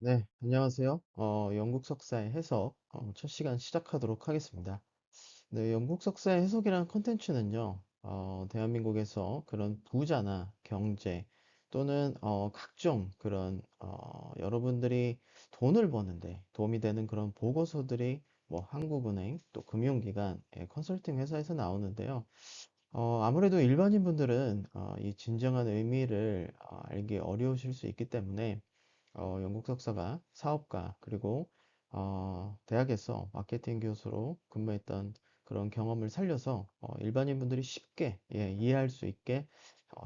네, 안녕하세요. 영국 석사의 해석, 첫 시간 시작하도록 하겠습니다. 네, 영국 석사의 해석이라는 컨텐츠는요, 대한민국에서 그런 부자나 경제 또는 각종 그런 여러분들이 돈을 버는데 도움이 되는 그런 보고서들이 뭐 한국은행 또 금융기관, 컨설팅 회사에서 나오는데요. 아무래도 일반인 분들은 이 진정한 의미를 알기 어려우실 수 있기 때문에 영국 석사가 사업가 그리고 대학에서 마케팅 교수로 근무했던 그런 경험을 살려서 일반인 분들이 쉽게 이해할 수 있게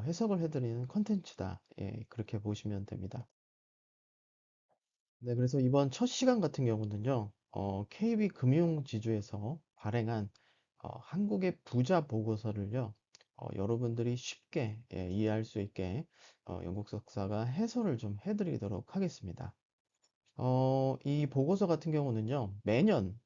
해석을 해드리는 컨텐츠다. 그렇게 보시면 됩니다. 네, 그래서 이번 첫 시간 같은 경우는요, KB 금융지주에서 발행한 한국의 부자 보고서를요, 여러분들이 쉽게 이해할 수 있게 영국 석사가 해설을 좀 해드리도록 하겠습니다. 이 보고서 같은 경우는요, 매년,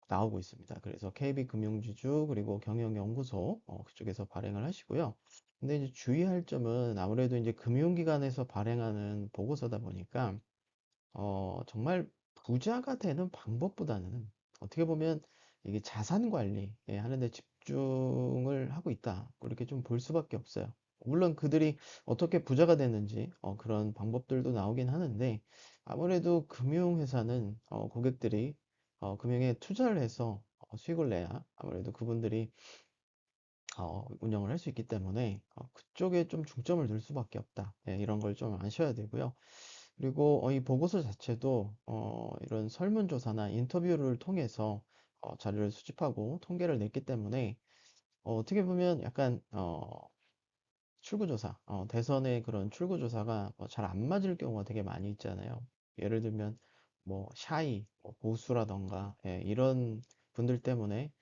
나오고 있습니다. 그래서 KB금융지주, 그리고 경영연구소, 그쪽에서 발행을 하시고요. 근데 이제 주의할 점은 아무래도 이제 금융기관에서 발행하는 보고서다 보니까, 정말 부자가 되는 방법보다는 어떻게 보면 이게 자산 관리, 하는 데 집중을 하고 있다. 그렇게 좀 볼 수밖에 없어요. 물론 그들이 어떻게 부자가 됐는지, 그런 방법들도 나오긴 하는데, 아무래도 금융회사는, 고객들이, 금융에 투자를 해서 수익을 내야 아무래도 그분들이 운영을 할 수 있기 때문에 그쪽에 좀 중점을 둘 수밖에 없다. 이런 걸 좀 아셔야 되고요. 그리고 이 보고서 자체도 이런 설문조사나 인터뷰를 통해서 자료를 수집하고 통계를 냈기 때문에 어떻게 보면 약간 출구조사, 대선의 그런 출구조사가 잘 안 맞을 경우가 되게 많이 있잖아요. 예를 들면 뭐 샤이, 뭐 보수라던가 이런 분들 때문에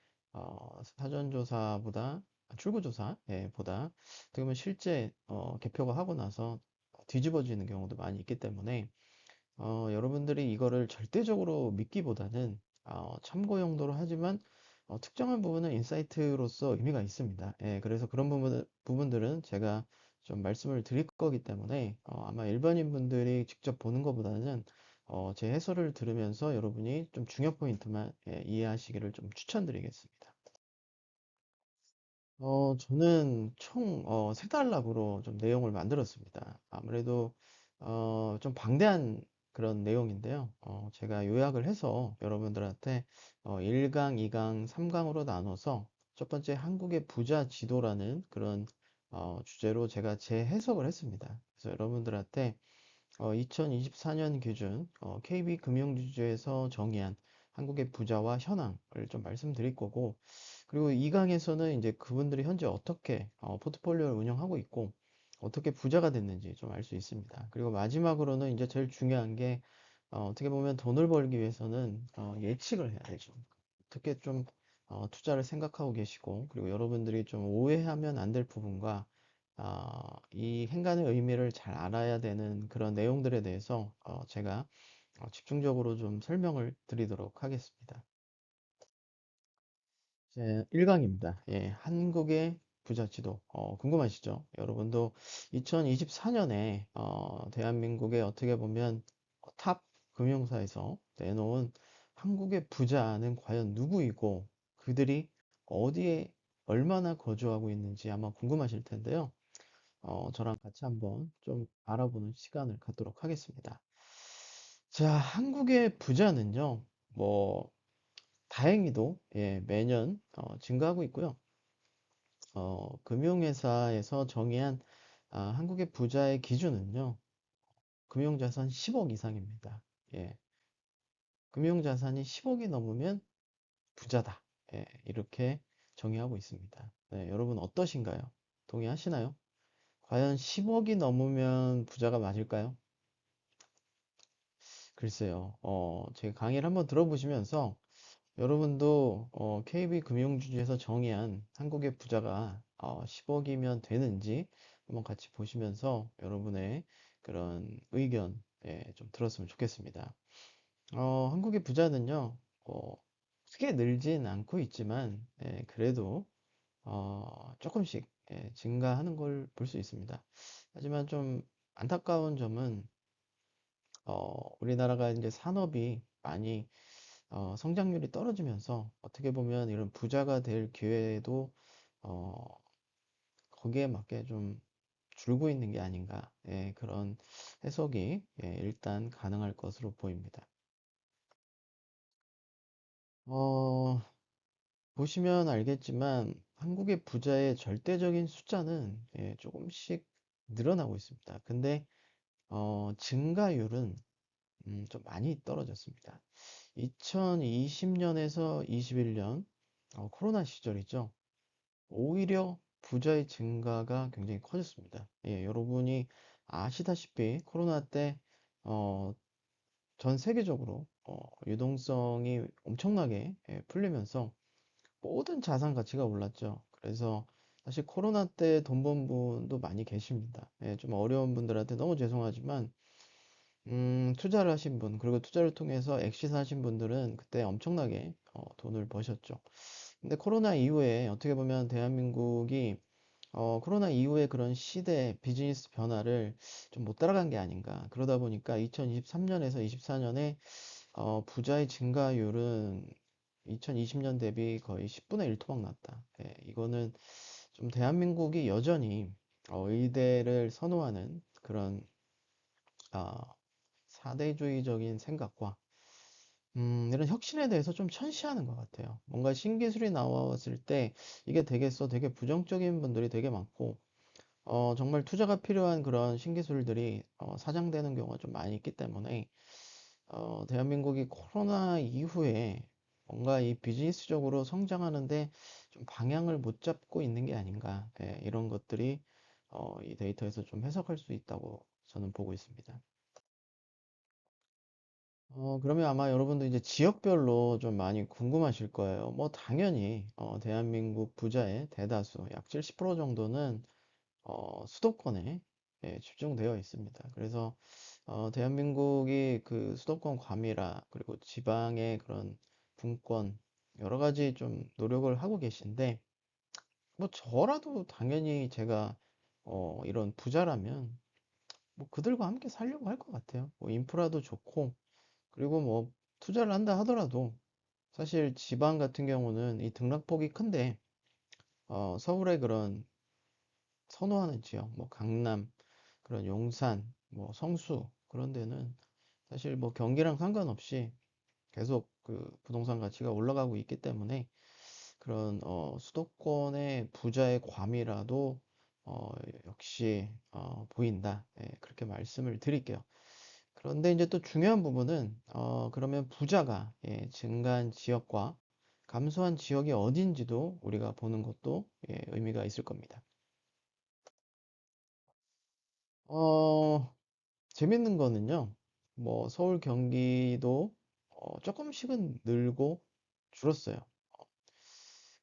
사전조사보다 출구조사 보다 어떻게 보면 실제 개표가 하고 나서 뒤집어지는 경우도 많이 있기 때문에 여러분들이 이거를 절대적으로 믿기보다는 참고 용도로 하지만 특정한 부분은 인사이트로서 의미가 있습니다. 그래서 그런 부분들은 제가 좀 말씀을 드릴 거기 때문에 아마 일반인 분들이 직접 보는 것보다는 제 해설을 들으면서 여러분이 좀 중요 포인트만 이해하시기를 좀 추천드리겠습니다. 저는 총 세 단락으로 좀 내용을 만들었습니다. 아무래도 좀 방대한 그런 내용인데요. 제가 요약을 해서 여러분들한테 1강, 2강, 3강으로 나눠서 첫 번째 한국의 부자 지도라는 그런 주제로 제가 재해석을 했습니다. 그래서 여러분들한테 2024년 기준 KB금융지주에서 정의한 한국의 부자와 현황을 좀 말씀드릴 거고, 그리고 2강에서는 이제 그분들이 현재 어떻게 포트폴리오를 운영하고 있고 어떻게 부자가 됐는지 좀 알 수 있습니다. 그리고 마지막으로는 이제 제일 중요한 게 어떻게 보면 돈을 벌기 위해서는 예측을 해야 되죠. 어떻게 좀 투자를 생각하고 계시고, 그리고 여러분들이 좀 오해하면 안 될 부분과 이 행간의 의미를 잘 알아야 되는 그런 내용들에 대해서 제가 집중적으로 좀 설명을 드리도록 하겠습니다. 제 1강입니다. 한국의 부자 지도. 궁금하시죠? 여러분도 2024년에 대한민국의 어떻게 보면 탑 금융사에서 내놓은 한국의 부자는 과연 누구이고 그들이 어디에 얼마나 거주하고 있는지 아마 궁금하실 텐데요. 저랑 같이 한번 좀 알아보는 시간을 갖도록 하겠습니다. 자, 한국의 부자는요, 뭐, 다행히도 매년 증가하고 있고요. 금융회사에서 정의한 한국의 부자의 기준은요, 금융자산 10억 이상입니다. 예, 금융자산이 10억이 넘으면 부자다. 이렇게 정의하고 있습니다. 네, 여러분 어떠신가요? 동의하시나요? 과연 10억이 넘으면 부자가 맞을까요? 글쎄요. 제 강의를 한번 들어보시면서 여러분도 KB금융주주에서 정의한 한국의 부자가 10억이면 되는지 한번 같이 보시면서 여러분의 그런 의견 좀 들었으면 좋겠습니다. 한국의 부자는요, 크게 늘진 않고 있지만 그래도 조금씩 증가하는 걸 볼 수 있습니다. 하지만 좀 안타까운 점은 우리나라가 이제 산업이 많이 성장률이 떨어지면서 어떻게 보면 이런 부자가 될 기회도 어, 거기에 맞게 좀 줄고 있는 게 아닌가. 예, 그런 해석이 일단 가능할 것으로 보입니다. 어, 보시면 알겠지만 한국의 부자의 절대적인 숫자는 조금씩 늘어나고 있습니다. 근데 증가율은 좀 많이 떨어졌습니다. 2020년에서 21년 코로나 시절이죠. 오히려 부자의 증가가 굉장히 커졌습니다. 여러분이 아시다시피 코로나 때 어, 전 세계적으로 유동성이 엄청나게 풀리면서 모든 자산 가치가 올랐죠. 그래서 사실 코로나 때 돈 번 분도 많이 계십니다. 좀 어려운 분들한테 너무 죄송하지만 투자를 하신 분, 그리고 투자를 통해서 엑시스 하신 분들은 그때 엄청나게 돈을 버셨죠. 근데 코로나 이후에 어떻게 보면 대한민국이 코로나 이후에 그런 시대 비즈니스 변화를 좀 못 따라간 게 아닌가. 그러다 보니까 2023년에서 24년에 부자의 증가율은 2020년 대비 거의 10분의 1 토막 났다. 이거는 좀 대한민국이 여전히 의대를 선호하는 그런 사대주의적인 생각과 이런 혁신에 대해서 좀 천시하는 것 같아요. 뭔가 신기술이 나왔을 때 이게 되겠어 되게 부정적인 분들이 되게 많고 정말 투자가 필요한 그런 신기술들이 사장되는 경우가 좀 많이 있기 때문에 대한민국이 코로나 이후에 뭔가 이 비즈니스적으로 성장하는데 좀 방향을 못 잡고 있는 게 아닌가. 이런 것들이 이 데이터에서 좀 해석할 수 있다고 저는 보고 있습니다. 그러면 아마 여러분도 이제 지역별로 좀 많이 궁금하실 거예요. 뭐 당연히 대한민국 부자의 대다수 약 70% 정도는 수도권에 집중되어 있습니다. 그래서 대한민국이 그 수도권 과밀화 그리고 지방의 그런 분권 여러 가지 좀 노력을 하고 계신데 뭐 저라도 당연히 제가 이런 부자라면 뭐 그들과 함께 살려고 할 것 같아요. 뭐 인프라도 좋고 그리고 뭐 투자를 한다 하더라도 사실 지방 같은 경우는 이 등락폭이 큰데 서울의 그런 선호하는 지역, 뭐 강남, 그런 용산, 뭐 성수 그런 데는 사실 뭐 경기랑 상관없이 계속 그 부동산 가치가 올라가고 있기 때문에 그런 수도권의 부자의 과밀화도 어, 역시 보인다. 그렇게 말씀을 드릴게요. 그런데 이제 또 중요한 부분은 그러면 부자가 증가한 지역과 감소한 지역이 어딘지도 우리가 보는 것도 의미가 있을 겁니다. 어, 재밌는 거는요. 뭐 서울 경기도 조금씩은 늘고 줄었어요. 어,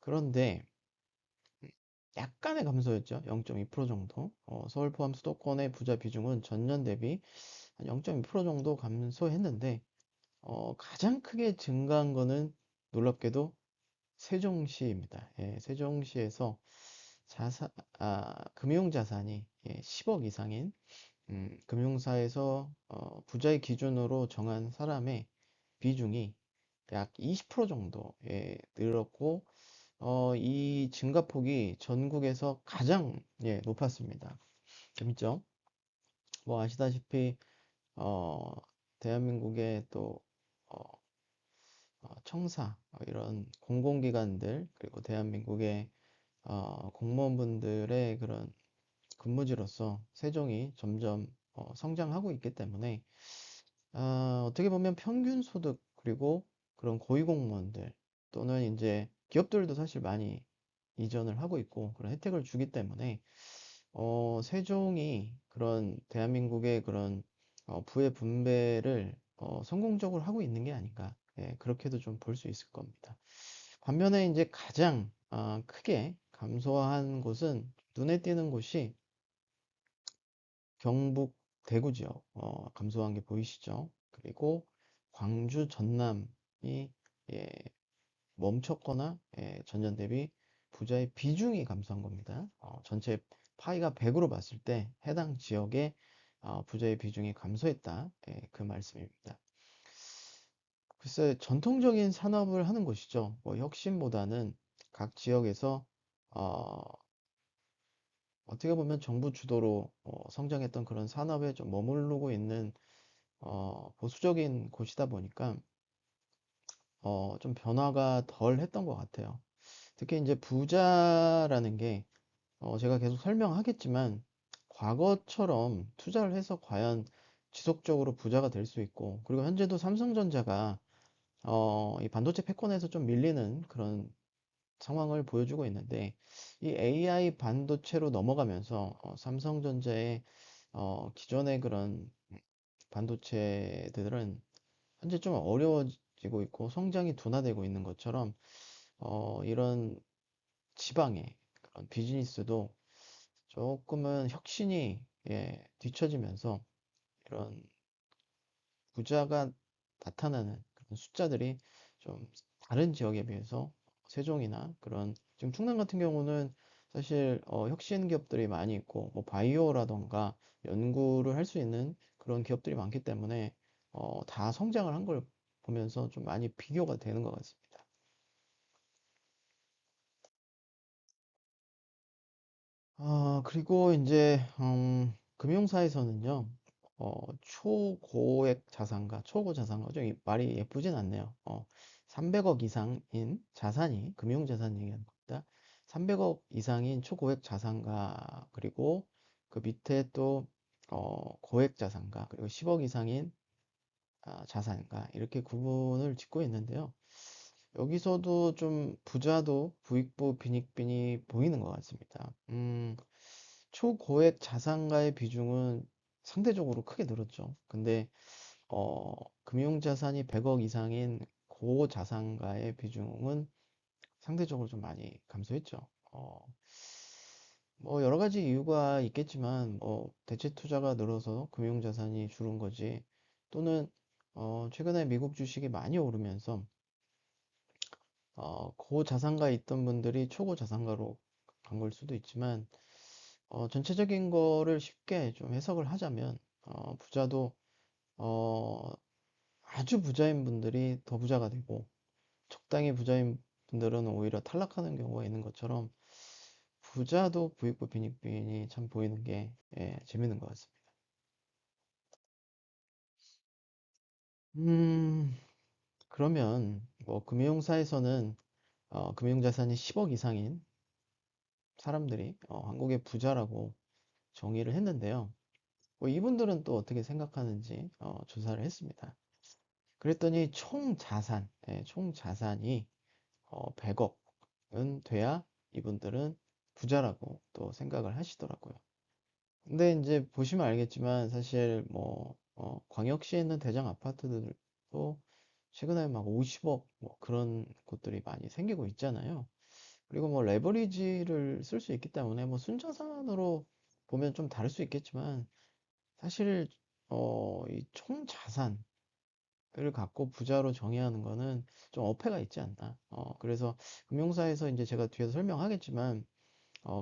그런데 약간의 감소였죠. 0.2% 정도. 서울 포함 수도권의 부자 비중은 전년 대비 한 0.2% 정도 감소했는데 가장 크게 증가한 거는 놀랍게도 세종시입니다. 세종시에서 금융 자산이 10억 이상인 금융사에서 부자의 기준으로 정한 사람의 비중이 약 20% 정도 늘었고 이 증가폭이 전국에서 가장 높았습니다. 재밌죠? 뭐 아시다시피 어, 대한민국의 또 어, 청사 이런 공공기관들 그리고 대한민국의 공무원분들의 그런 근무지로서 세종이 점점 성장하고 있기 때문에 어떻게 보면 평균 소득 그리고 그런 고위공무원들 또는 이제 기업들도 사실 많이 이전을 하고 있고 그런 혜택을 주기 때문에 세종이 그런 대한민국의 그런 부의 분배를 성공적으로 하고 있는 게 아닌가 그렇게도 좀 볼 수 있을 겁니다. 반면에 이제 가장 크게 감소한 곳은 눈에 띄는 곳이 경북 대구 지역 감소한 게 보이시죠? 그리고 광주 전남이 예, 멈췄거나 전년 대비 부자의 비중이 감소한 겁니다. 전체 파이가 100으로 봤을 때 해당 지역의 부자의 비중이 감소했다. 예, 그 말씀입니다. 글쎄, 전통적인 산업을 하는 곳이죠. 뭐 혁신보다는 각 지역에서 어, 어떻게 보면 정부 주도로 성장했던 그런 산업에 좀 머무르고 있는 보수적인 곳이다 보니까 좀 변화가 덜 했던 것 같아요. 특히 이제 부자라는 게 제가 계속 설명하겠지만 과거처럼 투자를 해서 과연 지속적으로 부자가 될 수 있고, 그리고 현재도 삼성전자가 이 반도체 패권에서 좀 밀리는 그런 상황을 보여주고 있는데, 이 AI 반도체로 넘어가면서 삼성전자의 기존의 그런 반도체들은 현재 좀 어려워지고 있고 성장이 둔화되고 있는 것처럼 이런 지방의 그런 비즈니스도 조금은 혁신이 뒤처지면서 이런 부자가 나타나는 그런 숫자들이 좀 다른 지역에 비해서 세종이나 그런 지금 충남 같은 경우는 사실 혁신 기업들이 많이 있고 뭐 바이오라던가 연구를 할 수 있는 그런 기업들이 많기 때문에 다 성장을 한 걸 보면서 좀 많이 비교가 되는 것 같습니다. 그리고 이제 금융사에서는요, 초고액 자산가, 초고 자산가, 좀 말이 예쁘진 않네요. 300억 이상인 자산이, 금융자산 얘기하는 겁니다. 300억 이상인 초고액 자산가, 그리고 그 밑에 또, 고액 자산가, 그리고 10억 이상인 자산가, 이렇게 구분을 짓고 있는데요. 여기서도 좀 부자도 부익부 빈익빈이 보이는 것 같습니다. 초고액 자산가의 비중은 상대적으로 크게 늘었죠. 근데 금융자산이 100억 이상인 고자산가의 비중은 상대적으로 좀 많이 감소했죠. 뭐 여러 가지 이유가 있겠지만 뭐 대체 투자가 늘어서 금융자산이 줄은 거지, 또는 최근에 미국 주식이 많이 오르면서 고자산가에 있던 분들이 초고자산가로 간 걸 수도 있지만, 전체적인 거를 쉽게 좀 해석을 하자면, 부자도, 어, 아주 부자인 분들이 더 부자가 되고, 적당히 부자인 분들은 오히려 탈락하는 경우가 있는 것처럼, 부자도 부익부 빈익빈이 참 보이는 게, 재밌는 것 같습니다. 음, 그러면, 뭐, 금융사에서는, 금융자산이 10억 이상인 사람들이, 한국의 부자라고 정의를 했는데요. 뭐 이분들은 또 어떻게 생각하는지 조사를 했습니다. 그랬더니 총 자산, 총 자산이 100억은 돼야 이분들은 부자라고 또 생각을 하시더라고요. 근데 이제 보시면 알겠지만 사실 뭐 광역시에 있는 대장 아파트들도 최근에 막 50억 뭐 그런 곳들이 많이 생기고 있잖아요. 그리고 뭐 레버리지를 쓸 수 있기 때문에 뭐 순자산으로 보면 좀 다를 수 있겠지만, 사실 이 총자산을 갖고 부자로 정의하는 거는 좀 어폐가 있지 않나. 그래서 금융사에서 이제 제가 뒤에서 설명하겠지만,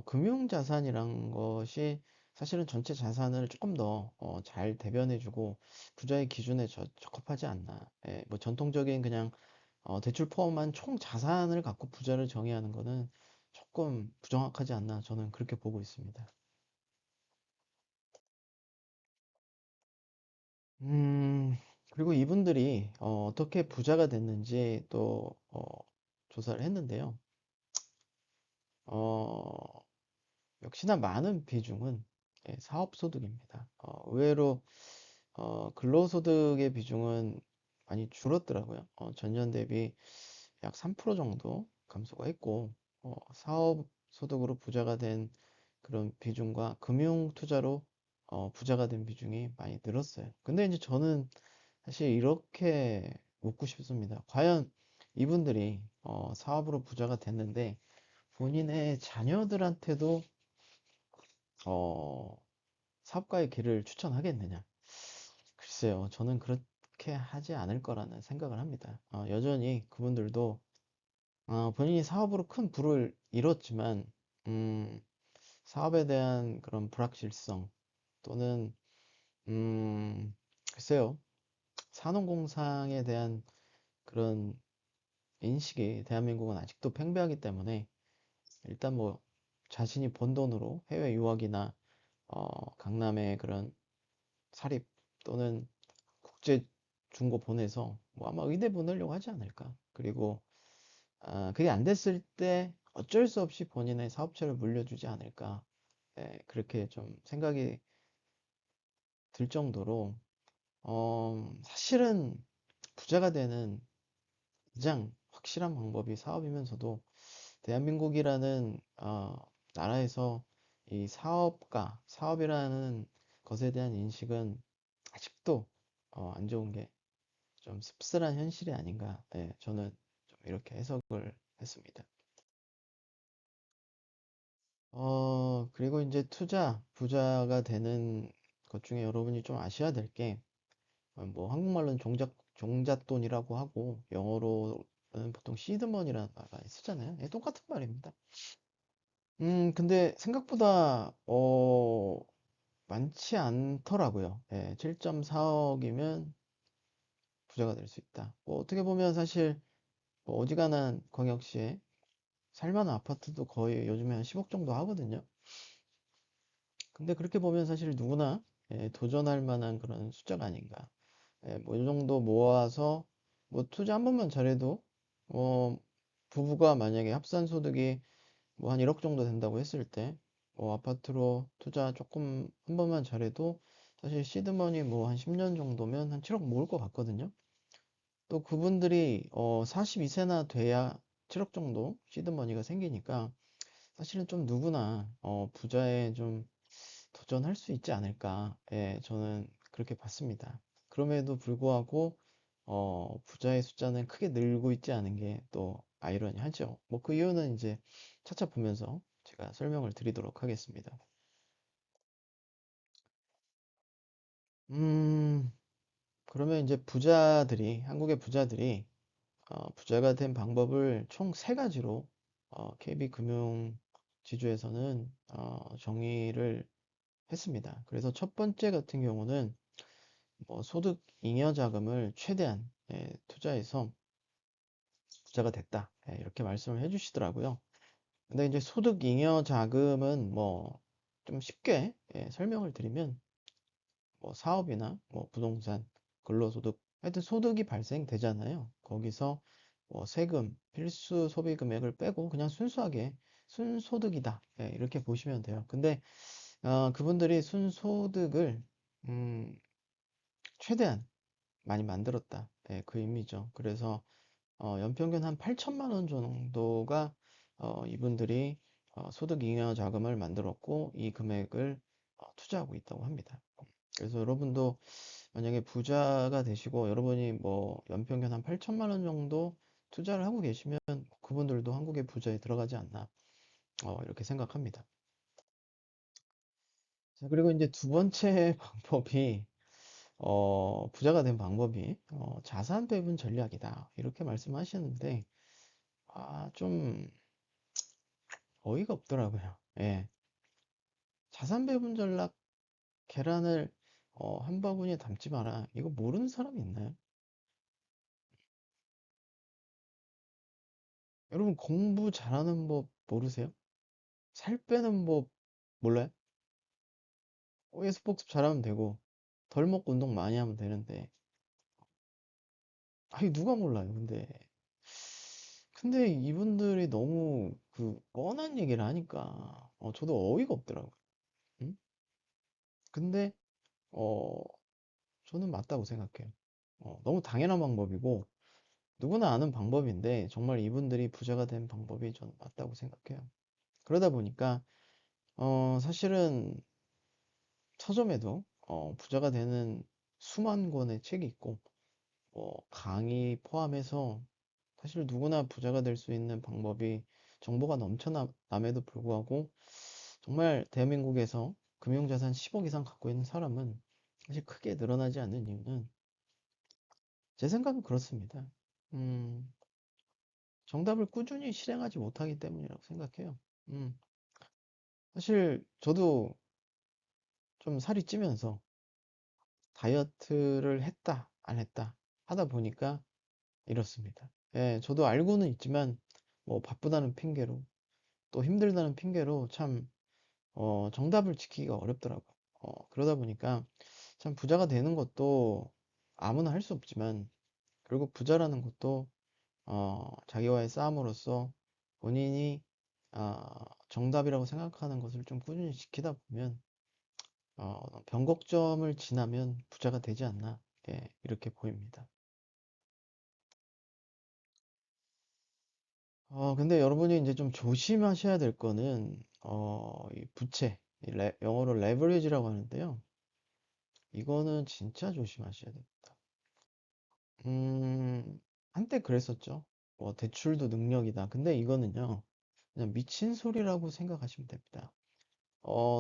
금융자산이란 것이 사실은 전체 자산을 조금 더 잘 대변해주고 부자의 기준에 적합하지 않나. 뭐 전통적인 그냥 대출 포함한 총자산을 갖고 부자를 정의하는 거는 조금 부정확하지 않나, 저는 그렇게 보고 있습니다. 음, 그리고 이분들이 떻게 부자가 됐는지 또 조사를 했는데요. 어, 역시나 많은 비중은 사업소득입니다. 의외로 근로소득의 비중은 많이 줄었더라고요. 전년 대비 약 3% 정도 감소가 했고, 사업소득으로 부자가 된 그런 비중과 금융투자로 부자가 된 비중이 많이 늘었어요. 근데 이제 저는 사실 이렇게 묻고 싶습니다. 과연 이분들이 사업으로 부자가 됐는데 본인의 자녀들한테도 어, 사업가의 길을 추천하겠느냐? 글쎄요, 저는 그렇게 하지 않을 거라는 생각을 합니다. 여전히 그분들도 본인이 사업으로 큰 부를 이뤘지만, 음, 사업에 대한 그런 불확실성 또는 글쎄요. 산업공상에 대한 그런 인식이 대한민국은 아직도 팽배하기 때문에 일단 뭐 자신이 번 돈으로 해외 유학이나 강남의 그런 사립 또는 국제 중고 보내서 뭐 아마 의대 보내려고 하지 않을까. 그리고 그게 안 됐을 때 어쩔 수 없이 본인의 사업체를 물려주지 않을까. 예, 그렇게 좀 생각이 들 정도로 사실은 부자가 되는 가장 확실한 방법이 사업이면서도 대한민국이라는 나라에서 이 사업이라는 것에 대한 인식은 아직도 안 좋은 게 좀 씁쓸한 현실이 아닌가. 예, 저는 좀 이렇게 해석을 했습니다. 그리고 이제 부자가 되는 것 중에 여러분이 좀 아셔야 될 게, 뭐 한국말로는 종잣돈이라고 하고 영어로는 보통 시드머니라는 말 많이 쓰잖아요. 예, 똑같은 말입니다. 근데 생각보다 많지 않더라고요. 예, 7.4억이면 부자가 될 수 있다. 뭐 어떻게 보면 사실 뭐 어지간한 광역시에 살만한 아파트도 거의 요즘에 한 10억 정도 하거든요. 근데 그렇게 보면 사실 누구나 도전할 만한 그런 숫자가 아닌가. 뭐 이 정도 모아서 뭐 투자 한 번만 잘해도 어, 부부가 만약에 합산 소득이 뭐 한 1억 정도 된다고 했을 때 아파트로 투자 조금 한 번만 잘해도 사실 시드머니 뭐 한 10년 정도면 한 7억 모을 것 같거든요. 또 그분들이 42세나 돼야 7억 정도 시드머니가 생기니까 사실은 좀 누구나 부자에 좀 도전할 수 있지 않을까. 예, 저는 그렇게 봤습니다. 그럼에도 불구하고 부자의 숫자는 크게 늘고 있지 않은 게 또 아이러니하죠. 뭐 그 이유는 이제 차차 보면서 제가 설명을 드리도록 하겠습니다. 음, 그러면 이제 한국의 부자들이 부자가 된 방법을 총 세 가지로 KB금융 지주에서는 정의를 했습니다. 그래서 첫 번째 같은 경우는 뭐 소득 잉여 자금을 최대한 투자해서 부자가 됐다. 이렇게 말씀을 해주시더라고요. 근데 이제 소득 잉여 자금은 뭐 좀 쉽게 설명을 드리면 뭐 사업이나 뭐 부동산, 근로소득, 하여튼 소득이 발생되잖아요. 거기서 뭐 세금, 필수 소비 금액을 빼고 그냥 순수하게 순소득이다. 이렇게 보시면 돼요. 근데 그분들이 순소득을 음, 최대한 많이 만들었다. 그 의미죠. 그래서 연평균 한 8천만 원 정도가 이분들이 소득 잉여 자금을 만들었고 이 금액을 투자하고 있다고 합니다. 그래서 여러분도 만약에 부자가 되시고 여러분이 뭐 연평균 한 8천만 원 정도 투자를 하고 계시면 그분들도 한국의 부자에 들어가지 않나 이렇게 생각합니다. 자, 그리고 이제 두 번째 방법이 부자가 된 방법이 자산 배분 전략이다. 이렇게 말씀하시는데 좀 어이가 없더라고요. 예. 자산 배분 전략 계란을 한 바구니에 담지 마라. 이거 모르는 사람이 있나요? 여러분 공부 잘하는 법 모르세요? 살 빼는 법 몰라요? 예습 복습 잘하면 되고 덜 먹고 운동 많이 하면 되는데 아니 누가 몰라요. 근데 이분들이 너무 그 뻔한 얘기를 하니까 저도 어이가 없더라고요. 응? 근데 어 저는 맞다고 생각해요. 너무 당연한 방법이고 누구나 아는 방법인데 정말 이분들이 부자가 된 방법이 저는 맞다고 생각해요. 그러다 보니까 사실은 서점에도 부자가 되는 수만 권의 책이 있고 강의 포함해서 사실 누구나 부자가 될 수 있는 방법이 정보가 넘쳐남에도 불구하고 정말 대한민국에서 금융자산 10억 이상 갖고 있는 사람은 사실 크게 늘어나지 않는 이유는 제 생각은 그렇습니다. 음, 정답을 꾸준히 실행하지 못하기 때문이라고 생각해요. 음, 사실 저도 좀 살이 찌면서 다이어트를 했다, 안 했다 하다 보니까 이렇습니다. 예, 저도 알고는 있지만 뭐 바쁘다는 핑계로 또 힘들다는 핑계로 참 정답을 지키기가 어렵더라고요. 그러다 보니까 참 부자가 되는 것도 아무나 할 수 없지만 결국 부자라는 것도 자기와의 싸움으로써 본인이 정답이라고 생각하는 것을 좀 꾸준히 지키다 보면 변곡점을 지나면 부자가 되지 않나, 예, 이렇게 보입니다. 근데 여러분이 이제 좀 조심하셔야 될 거는 이 부채, 영어로 레버리지라고 하는데요. 이거는 진짜 조심하셔야 됩니다. 한때 그랬었죠. 뭐 대출도 능력이다. 근데 이거는요, 그냥 미친 소리라고 생각하시면 됩니다.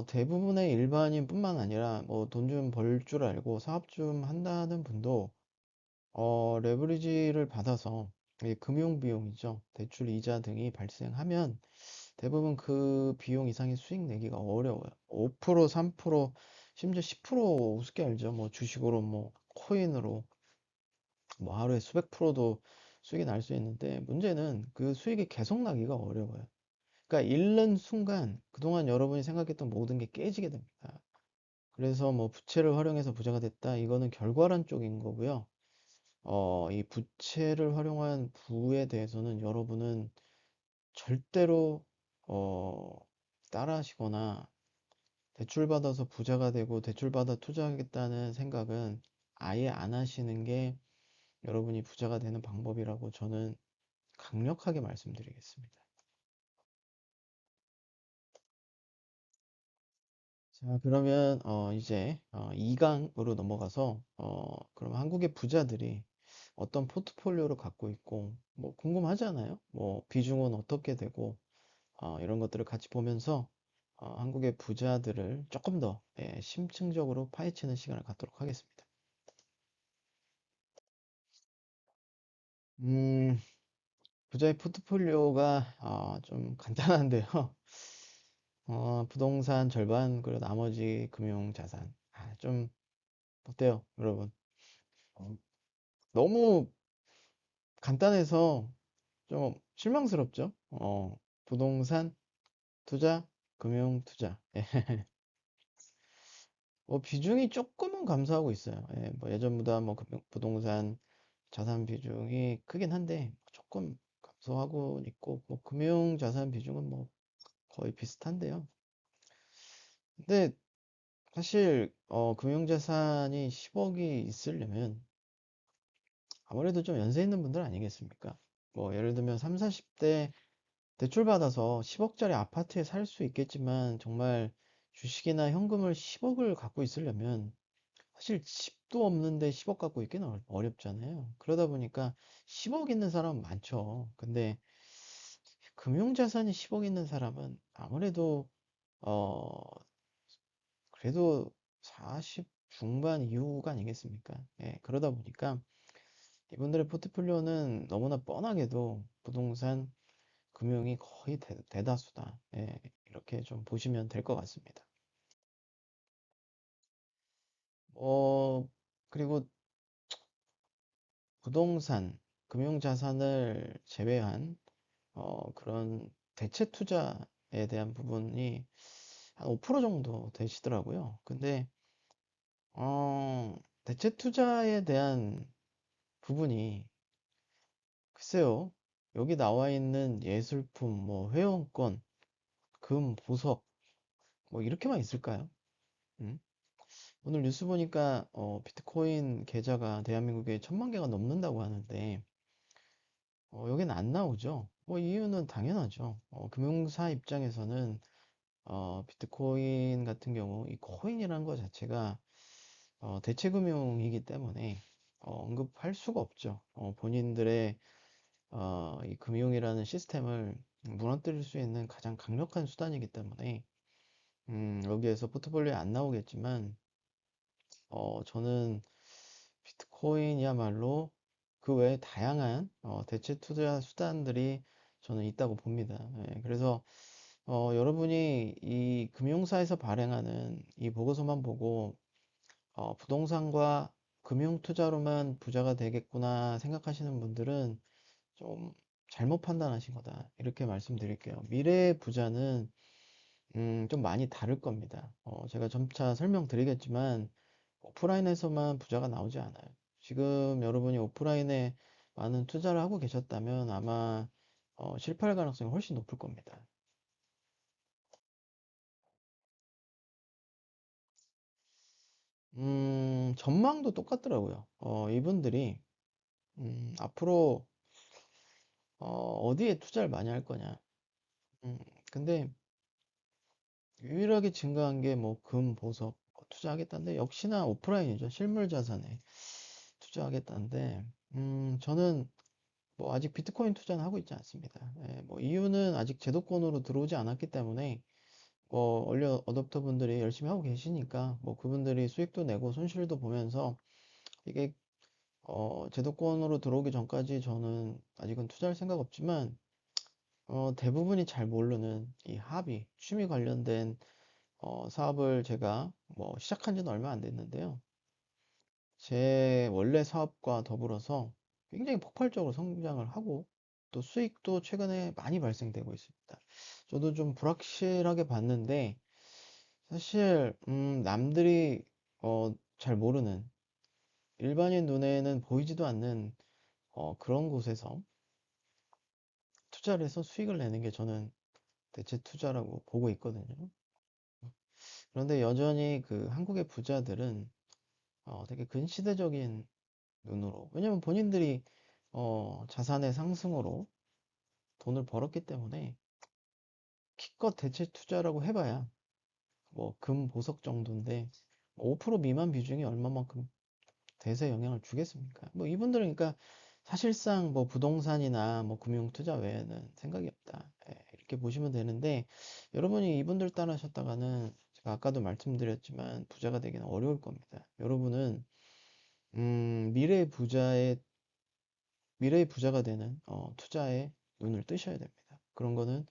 대부분의 일반인뿐만 아니라 뭐 돈 좀 벌 줄 알고 사업 좀 한다는 분도 레버리지를 받아서 이 금융 비용이죠. 대출 이자 등이 발생하면 대부분 그 비용 이상의 수익 내기가 어려워요. 5%, 3%, 심지어 10% 우습게 알죠. 뭐 주식으로 뭐 코인으로 뭐 하루에 수백 프로도 수익이 날 수 있는데 문제는 그 수익이 계속 나기가 어려워요. 그러니까 잃는 순간 그동안 여러분이 생각했던 모든 게 깨지게 됩니다. 그래서 뭐 부채를 활용해서 부자가 됐다. 이거는 결과론 쪽인 거고요. 이 부채를 활용한 부에 대해서는 여러분은 절대로 어, 따라하시거나 대출받아서 부자가 되고 대출받아 투자하겠다는 생각은 아예 안 하시는 게 여러분이 부자가 되는 방법이라고 저는 강력하게 말씀드리겠습니다. 자, 그러면 이제 2강으로 넘어가서 그럼 한국의 부자들이 어떤 포트폴리오를 갖고 있고 뭐 궁금하잖아요. 뭐 비중은 어떻게 되고 이런 것들을 같이 보면서 한국의 부자들을 조금 더 심층적으로 파헤치는 시간을 갖도록 하겠습니다. 음, 부자의 포트폴리오가 좀 간단한데요. 부동산 절반, 그리고 나머지 금융자산. 좀 어때요, 여러분? 어, 너무 간단해서 좀 실망스럽죠? 부동산, 투자, 금융, 투자. 예, 뭐 비중이 조금은 감소하고 있어요. 예, 뭐 예전보다 뭐 부동산 자산 비중이 크긴 한데 조금 감소하고 있고 뭐 금융 자산 비중은 뭐 거의 비슷한데요. 근데 사실 금융 자산이 10억이 있으려면 아무래도 좀 연세 있는 분들 아니겠습니까? 뭐 예를 들면 3, 40대 대출 받아서 10억짜리 아파트에 살 수 있겠지만 정말 주식이나 현금을 10억을 갖고 있으려면 사실 집도 없는데 10억 갖고 있기는 어렵잖아요. 그러다 보니까 10억 있는 사람은 많죠. 근데 금융자산이 10억 있는 사람은 아무래도 어 그래도 40 중반 이후가 아니겠습니까? 예, 그러다 보니까 이분들의 포트폴리오는 너무나 뻔하게도 부동산, 금융이 거의 대다수다. 예, 이렇게 좀 보시면 될 것 같습니다. 어, 그리고 부동산, 금융자산을 제외한 그런 대체 투자에 대한 부분이 한 5% 정도 되시더라고요. 근데 대체 투자에 대한 부분이 글쎄요. 여기 나와 있는 예술품, 뭐 회원권, 금, 보석 뭐 이렇게만 있을까요? 음? 오늘 뉴스 보니까 비트코인 계좌가 대한민국에 1,000만 개가 넘는다고 하는데 여기는 안 나오죠. 뭐 이유는 당연하죠. 금융사 입장에서는 비트코인 같은 경우 이 코인이라는 것 자체가 대체 금융이기 때문에 언급할 수가 없죠. 본인들의 이 금융이라는 시스템을 무너뜨릴 수 있는 가장 강력한 수단이기 때문에 여기에서 포트폴리오에 안 나오겠지만 저는 비트코인이야말로 그 외에 다양한 대체 투자 수단들이 저는 있다고 봅니다. 예, 그래서 여러분이 이 금융사에서 발행하는 이 보고서만 보고 부동산과 금융 투자로만 부자가 되겠구나 생각하시는 분들은 좀 잘못 판단하신 거다. 이렇게 말씀드릴게요. 미래의 부자는 좀 많이 다를 겁니다. 제가 점차 설명드리겠지만 오프라인에서만 부자가 나오지 않아요. 지금 여러분이 오프라인에 많은 투자를 하고 계셨다면 아마 실패할 가능성이 훨씬 높을 겁니다. 전망도 똑같더라고요. 이분들이 앞으로 어디에 투자를 많이 할 거냐. 음, 근데 유일하게 증가한 게 뭐 금, 보석 투자하겠다는데 역시나 오프라인이죠. 실물 자산에 투자하겠다는데 저는 뭐 아직 비트코인 투자는 하고 있지 않습니다. 예, 뭐 이유는 아직 제도권으로 들어오지 않았기 때문에 뭐 얼리 어댑터 분들이 열심히 하고 계시니까 뭐 그분들이 수익도 내고 손실도 보면서 이게 제도권으로 들어오기 전까지 저는 아직은 투자할 생각 없지만 대부분이 잘 모르는 이 합의 취미 관련된 사업을 제가 뭐 시작한 지는 얼마 안 됐는데요. 제 원래 사업과 더불어서 굉장히 폭발적으로 성장을 하고 또 수익도 최근에 많이 발생되고 있습니다. 저도 좀 불확실하게 봤는데 사실 남들이 잘 모르는 일반인 눈에는 보이지도 않는 그런 곳에서 투자를 해서 수익을 내는 게 저는 대체 투자라고 보고 있거든요. 그런데 여전히 그 한국의 부자들은 되게 근시대적인 눈으로 왜냐면 본인들이 자산의 상승으로 돈을 벌었기 때문에 기껏 대체 투자라고 해봐야 뭐 금, 보석 정도인데 5% 미만 비중이 얼마만큼 대세 영향을 주겠습니까? 뭐 이분들은 그러니까 사실상 뭐 부동산이나 뭐 금융 투자 외에는 생각이 없다. 예, 이렇게 보시면 되는데 여러분이 이분들 따라하셨다가는 제가 아까도 말씀드렸지만 부자가 되기는 어려울 겁니다. 여러분은 미래의 미래의 부자가 되는 투자에 눈을 뜨셔야 됩니다. 그런 거는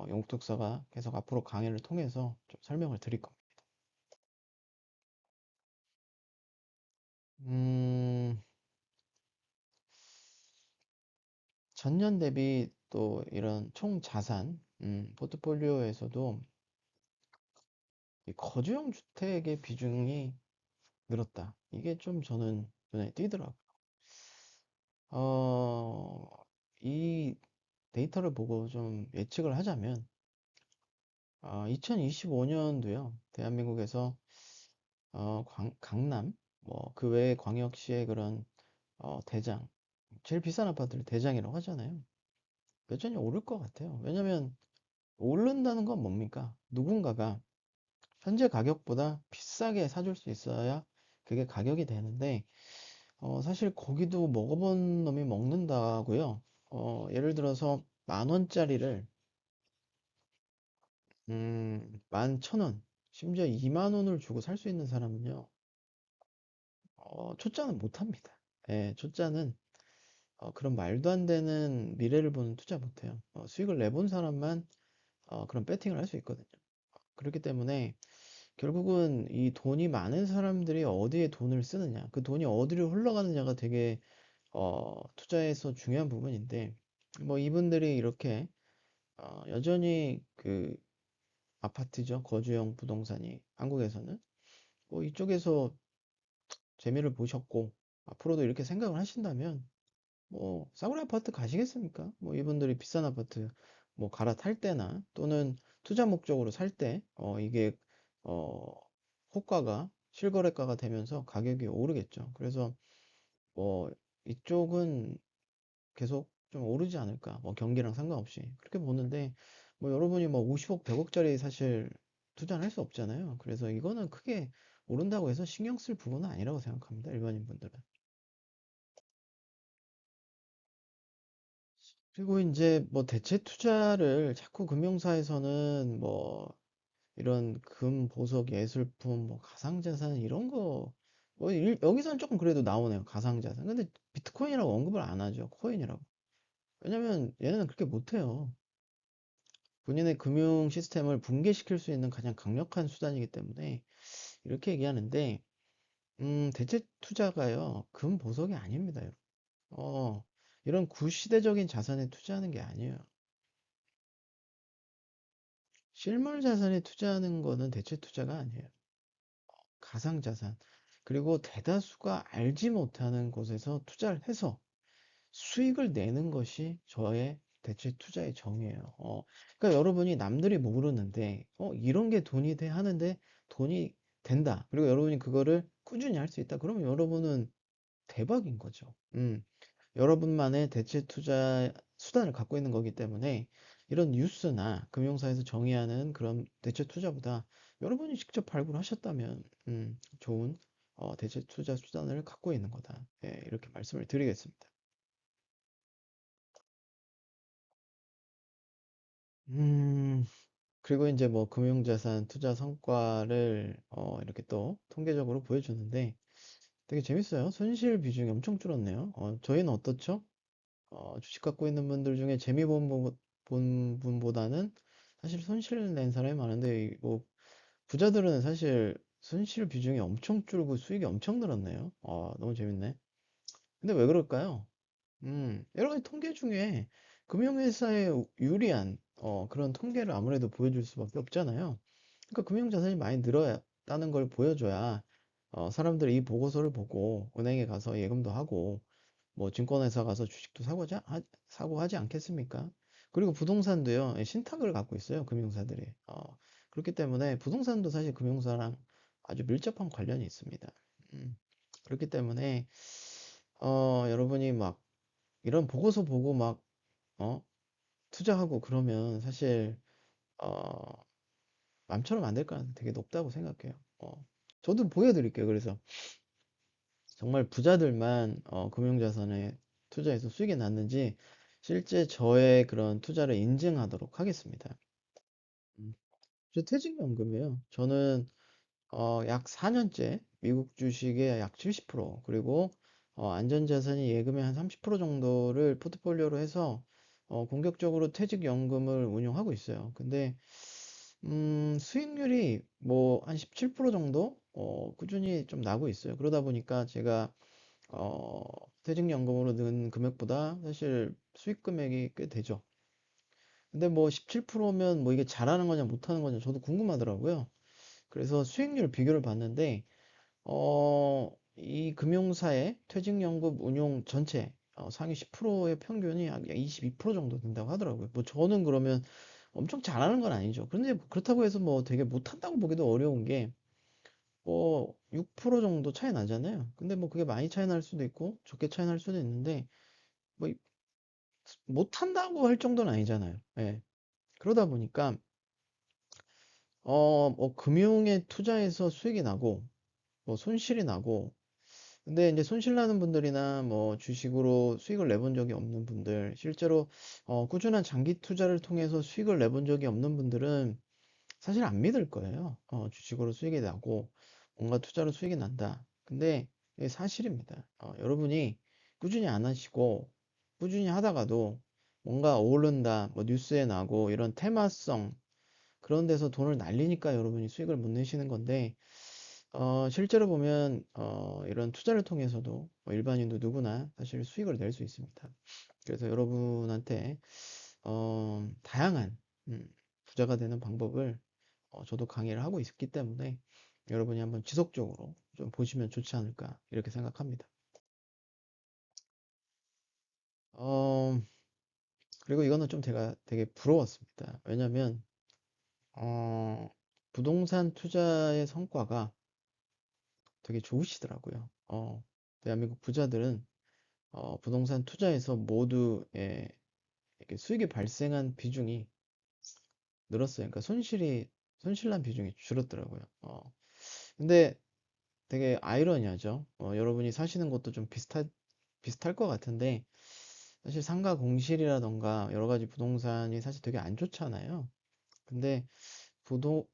영국특사가 계속 앞으로 강의를 통해서 좀 설명을 드릴 겁니다. 음, 전년 대비 또 이런 총 자산, 포트폴리오에서도 이 거주용 주택의 비중이 늘었다. 이게 좀 저는 눈에 띄더라고요. 어, 이 데이터를 보고 좀 예측을 하자면, 2025년도요, 대한민국에서 강남, 뭐 그 외에 광역시의 그런 대장, 제일 비싼 아파트를 대장이라고 하잖아요. 여전히 오를 것 같아요. 왜냐면 오른다는 건 뭡니까? 누군가가 현재 가격보다 비싸게 사줄 수 있어야 그게 가격이 되는데 사실 고기도 먹어본 놈이 먹는다고요. 예를 들어서 10,000원짜리를 11,000원, 심지어 20,000원을 주고 살 수 있는 사람은요. 초짜는 못합니다. 예, 초짜는 그런 말도 안 되는 미래를 보는 투자 못해요. 수익을 내본 사람만 그런 배팅을 할 수 있거든요. 그렇기 때문에 결국은 이 돈이 많은 사람들이 어디에 돈을 쓰느냐, 그 돈이 어디로 흘러가느냐가 되게 투자에서 중요한 부분인데, 뭐 이분들이 이렇게 여전히 그 아파트죠, 거주형 부동산이 한국에서는 뭐 이쪽에서 재미를 보셨고 앞으로도 이렇게 생각을 하신다면 뭐 싸구려 아파트 가시겠습니까? 뭐 이분들이 비싼 아파트 뭐 갈아탈 때나 또는 투자 목적으로 살 때 이게 어 호가가 실거래가가 되면서 가격이 오르겠죠. 그래서 뭐 이쪽은 계속 좀 오르지 않을까. 뭐 경기랑 상관없이 그렇게 보는데 뭐 여러분이 뭐 50억, 100억짜리 사실 투자는 할 수 없잖아요. 그래서 이거는 크게 오른다고 해서 신경 쓸 부분은 아니라고 생각합니다. 일반인 분들은. 그리고 이제 뭐 대체 투자를 자꾸 금융사에서는 뭐 이런 금, 보석, 예술품, 뭐 가상자산 이런 거 뭐 여기서는 조금 그래도 나오네요. 가상자산. 근데 비트코인이라고 언급을 안 하죠. 코인이라고. 왜냐면 얘네는 그렇게 못해요. 본인의 금융 시스템을 붕괴시킬 수 있는 가장 강력한 수단이기 때문에 이렇게 얘기하는데 대체 투자가요, 금보석이 아닙니다. 어, 이런 구시대적인 자산에 투자하는 게 아니에요. 실물 자산에 투자하는 거는 대체 투자가 아니에요. 가상자산. 그리고 대다수가 알지 못하는 곳에서 투자를 해서 수익을 내는 것이 저의 대체 투자의 정의예요. 그러니까 여러분이 남들이 모르는데, 이런 게 돈이 돼 하는데 돈이 된다. 그리고 여러분이 그거를 꾸준히 할 수 있다. 그러면 여러분은 대박인 거죠. 여러분만의 대체 투자 수단을 갖고 있는 거기 때문에 이런 뉴스나 금융사에서 정의하는 그런 대체 투자보다 여러분이 직접 발굴하셨다면 좋은 대체 투자 수단을 갖고 있는 거다. 예, 이렇게 말씀을 드리겠습니다. 음, 그리고 이제 뭐 금융자산 투자 성과를 이렇게 또 통계적으로 보여주는데 되게 재밌어요. 손실 비중이 엄청 줄었네요. 저희는 어떻죠? 주식 갖고 있는 분들 중에 재미 본 분보다는 사실 손실 낸 사람이 많은데, 뭐, 부자들은 사실 손실 비중이 엄청 줄고 수익이 엄청 늘었네요. 너무 재밌네. 근데 왜 그럴까요? 여러 가지 통계 중에 금융회사에 유리한 그런 통계를 아무래도 보여줄 수밖에 없잖아요. 그러니까 금융자산이 많이 늘었다는 걸 보여줘야 사람들이 이 보고서를 보고 은행에 가서 예금도 하고 뭐 증권회사 가서 주식도 사고 하지 않겠습니까? 그리고 부동산도요, 예, 신탁을 갖고 있어요, 금융사들이. 그렇기 때문에 부동산도 사실 금융사랑 아주 밀접한 관련이 있습니다. 음, 그렇기 때문에, 여러분이 막 이런 보고서 보고 막, 어, 투자하고 그러면 사실, 어, 맘처럼 안 될 가능성이 되게 높다고 생각해요. 저도 보여드릴게요. 그래서 정말 부자들만 금융자산에 투자해서 수익이 났는지 실제 저의 그런 투자를 인증하도록 하겠습니다. 음, 저 퇴직연금이에요. 저는 약 4년째 미국 주식의 약 70% 그리고 안전자산이 예금의 한 30% 정도를 포트폴리오로 해서 공격적으로 퇴직연금을 운용하고 있어요. 근데 수익률이 뭐 한 17% 정도 꾸준히 좀 나고 있어요. 그러다 보니까 제가 어, 퇴직연금으로 는 금액보다 사실 수익 금액이 꽤 되죠. 근데 뭐 17%면 뭐 이게 잘하는 거냐 못하는 거냐 저도 궁금하더라고요. 그래서 수익률 비교를 봤는데 이 금융사의 퇴직연금 운용 전체 상위 10%의 평균이 약 22% 정도 된다고 하더라고요. 뭐 저는 그러면 엄청 잘하는 건 아니죠. 그런데 뭐 그렇다고 해서 뭐 되게 못한다고 보기도 어려운 게 뭐 6% 정도 차이 나잖아요. 근데 뭐 그게 많이 차이 날 수도 있고 적게 차이 날 수도 있는데 뭐 못한다고 할 정도는 아니잖아요. 예. 그러다 보니까 뭐 금융에 투자해서 수익이 나고 뭐 손실이 나고 근데 이제 손실 나는 분들이나 뭐 주식으로 수익을 내본 적이 없는 분들 실제로 꾸준한 장기 투자를 통해서 수익을 내본 적이 없는 분들은 사실 안 믿을 거예요. 주식으로 수익이 나고 뭔가 투자로 수익이 난다. 근데 이게 사실입니다. 여러분이 꾸준히 안 하시고 꾸준히 하다가도 뭔가 오른다, 뭐 뉴스에 나고 이런 테마성 그런 데서 돈을 날리니까 여러분이 수익을 못 내시는 건데 실제로 보면 이런 투자를 통해서도 뭐 일반인도 누구나 사실 수익을 낼 수 있습니다. 그래서 여러분한테 다양한 부자가 되는 방법을 저도 강의를 하고 있기 때문에 여러분이 한번 지속적으로 좀 보시면 좋지 않을까 이렇게 생각합니다. 어, 그리고 이거는 좀 제가 되게 부러웠습니다. 왜냐면 부동산 투자의 성과가 되게 좋으시더라고요. 대한민국 부자들은 부동산 투자에서 모두 이렇게 수익이 발생한 비중이 늘었어요. 그러니까 손실난 비중이 줄었더라고요. 근데 되게 아이러니하죠. 여러분이 사시는 곳도 좀 비슷할 것 같은데, 사실 상가 공실이라던가 여러 가지 부동산이 사실 되게 안 좋잖아요. 근데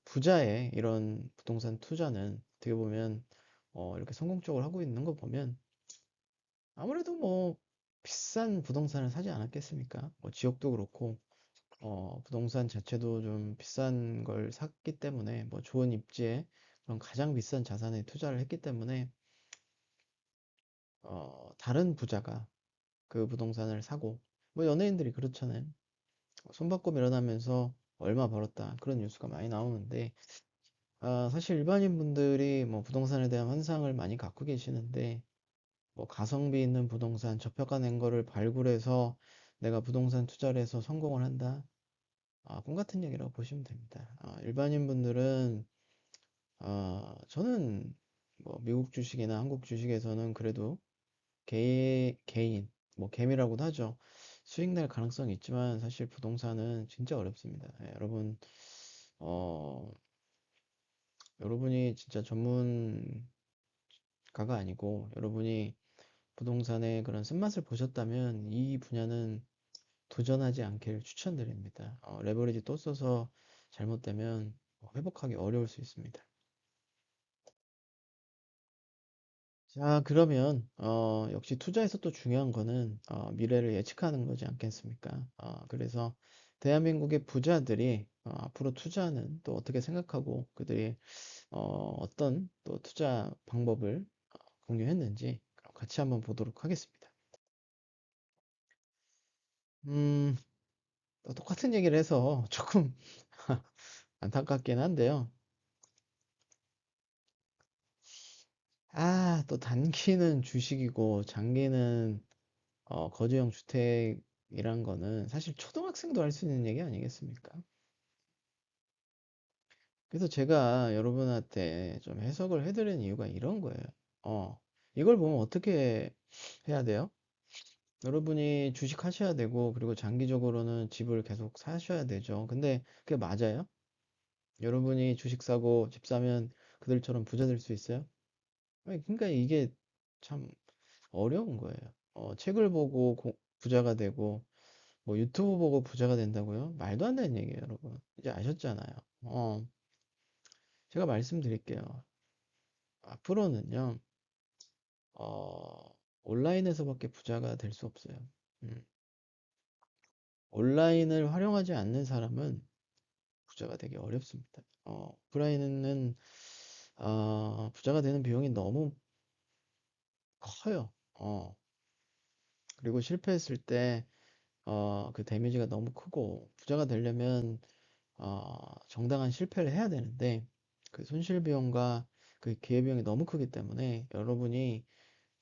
부자의 이런 부동산 투자는 어떻게 보면, 이렇게 성공적으로 하고 있는 거 보면, 아무래도 뭐, 비싼 부동산을 사지 않았겠습니까? 뭐, 지역도 그렇고, 부동산 자체도 좀 비싼 걸 샀기 때문에, 뭐, 좋은 입지에 그런 가장 비싼 자산에 투자를 했기 때문에, 다른 부자가 그 부동산을 사고, 뭐 연예인들이 그렇잖아요. 손바꿔 밀어나면서 얼마 벌었다. 그런 뉴스가 많이 나오는데, 사실 일반인 분들이 뭐 부동산에 대한 환상을 많이 갖고 계시는데, 뭐 가성비 있는 부동산, 저평가 낸 거를 발굴해서 내가 부동산 투자를 해서 성공을 한다. 꿈 같은 얘기라고 보시면 됩니다. 일반인 분들은, 저는 뭐 미국 주식이나 한국 주식에서는 그래도 개인, 뭐 개미라고도 하죠. 수익 날 가능성이 있지만 사실 부동산은 진짜 어렵습니다. 여러분, 어, 여러분이 진짜 전문가가 아니고 여러분이 부동산의 그런 쓴맛을 보셨다면 이 분야는 도전하지 않길 추천드립니다. 레버리지 또 써서 잘못되면 회복하기 어려울 수 있습니다. 자, 그러면 역시 투자에서 또 중요한 거는 미래를 예측하는 거지 않겠습니까? 그래서 대한민국의 부자들이 앞으로 투자는 또 어떻게 생각하고 그들이 어떤 또 투자 방법을 공유했는지 같이 한번 보도록 하겠습니다. 음, 또 똑같은 얘기를 해서 조금 안타깝긴 한데요. 또 단기는 주식이고 장기는 거주형 주택이란 거는 사실 초등학생도 할 수 있는 얘기 아니겠습니까? 그래서 제가 여러분한테 좀 해석을 해드리는 이유가 이런 거예요. 이걸 보면 어떻게 해야 돼요? 여러분이 주식 하셔야 되고, 그리고 장기적으로는 집을 계속 사셔야 되죠. 근데 그게 맞아요? 여러분이 주식 사고 집 사면 그들처럼 부자 될 수 있어요? 아니, 그러니까 이게 참 어려운 거예요. 책을 보고 부자가 되고, 뭐 유튜브 보고 부자가 된다고요? 말도 안 되는 얘기예요, 여러분. 이제 아셨잖아요. 제가 말씀드릴게요. 앞으로는요, 어, 온라인에서밖에 부자가 될 수 없어요. 음, 온라인을 활용하지 않는 사람은 부자가 되기 어렵습니다. 오프라인은 부자가 되는 비용이 너무 커요. 그리고 실패했을 때 그 데미지가 너무 크고 부자가 되려면 정당한 실패를 해야 되는데 그 손실 비용과 그 기회비용이 너무 크기 때문에 여러분이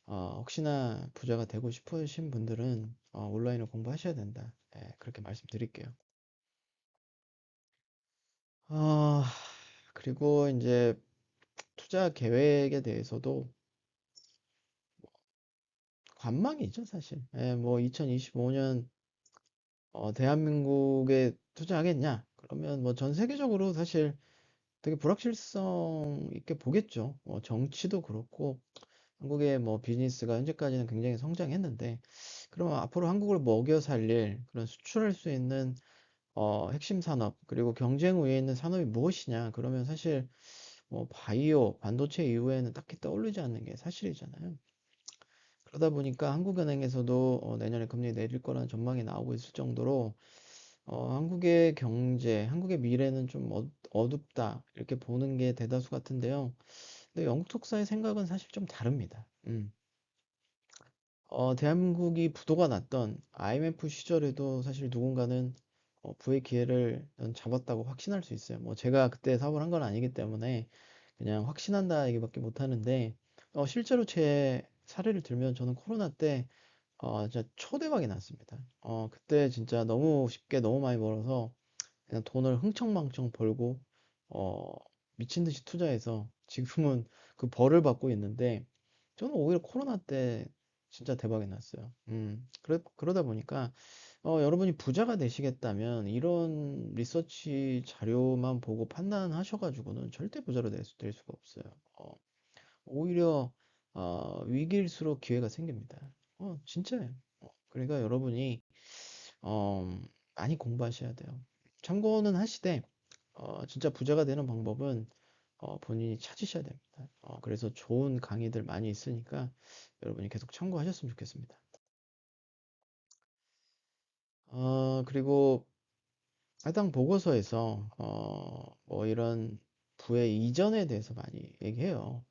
혹시나 부자가 되고 싶으신 분들은 온라인을 공부하셔야 된다. 그렇게 말씀드릴게요. 어, 그리고 이제 투자 계획에 대해서도 관망이 있죠, 사실. 뭐 2025년 대한민국에 투자하겠냐? 그러면 뭐 전 세계적으로 사실 되게 불확실성 있게 보겠죠. 정치도 그렇고 한국의 뭐 비즈니스가 현재까지는 굉장히 성장했는데 그러면 앞으로 한국을 먹여 살릴 그런 수출할 수 있는 핵심 산업 그리고 경쟁 우위에 있는 산업이 무엇이냐? 그러면 사실 뭐 바이오, 반도체 이후에는 딱히 떠오르지 않는 게 사실이잖아요. 그러다 보니까 한국은행에서도 내년에 금리 내릴 거라는 전망이 나오고 있을 정도로 한국의 경제, 한국의 미래는 좀 어둡다 이렇게 보는 게 대다수 같은데요. 근데 영국 특사의 생각은 사실 좀 다릅니다. 대한민국이 부도가 났던 IMF 시절에도 사실 누군가는 부의 기회를 잡았다고 확신할 수 있어요. 뭐 제가 그때 사업을 한 건 아니기 때문에 그냥 확신한다 얘기밖에 못 하는데 실제로 제 사례를 들면 저는 코로나 때 진짜 초대박이 났습니다. 그때 진짜 너무 쉽게 너무 많이 벌어서 그냥 돈을 흥청망청 벌고 어, 미친 듯이 투자해서 지금은 그 벌을 받고 있는데 저는 오히려 코로나 때 진짜 대박이 났어요. 그러다 보니까 여러분이 부자가 되시겠다면 이런 리서치 자료만 보고 판단하셔가지고는 절대 부자로 될 수가 없어요. 오히려 위기일수록 기회가 생깁니다. 진짜예요. 그러니까 여러분이 어, 많이 공부하셔야 돼요. 참고는 하시되 진짜 부자가 되는 방법은 본인이 찾으셔야 됩니다. 그래서 좋은 강의들 많이 있으니까 여러분이 계속 참고하셨으면 좋겠습니다. 그리고 해당 보고서에서 뭐 이런 부의 이전에 대해서 많이 얘기해요.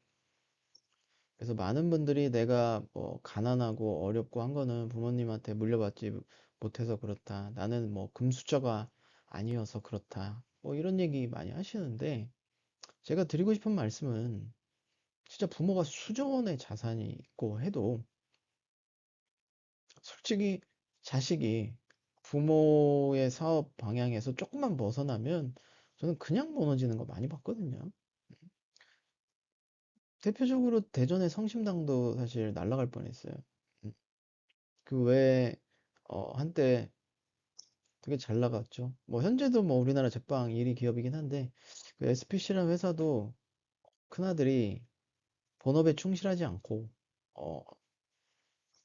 그래서 많은 분들이 내가 뭐 가난하고 어렵고 한 거는 부모님한테 물려받지 못해서 그렇다. 나는 뭐 금수저가 아니어서 그렇다. 뭐 이런 얘기 많이 하시는데 제가 드리고 싶은 말씀은 진짜 부모가 수조 원의 자산이 있고 해도 솔직히 자식이 부모의 사업 방향에서 조금만 벗어나면 저는 그냥 무너지는 거 많이 봤거든요. 대표적으로 대전의 성심당도 사실 날아갈 뻔했어요. 음, 그 외에 한때 되게 잘 나갔죠. 뭐 현재도 뭐 우리나라 제빵 1위 기업이긴 한데 그 SPC라는 회사도 큰아들이 본업에 충실하지 않고 어,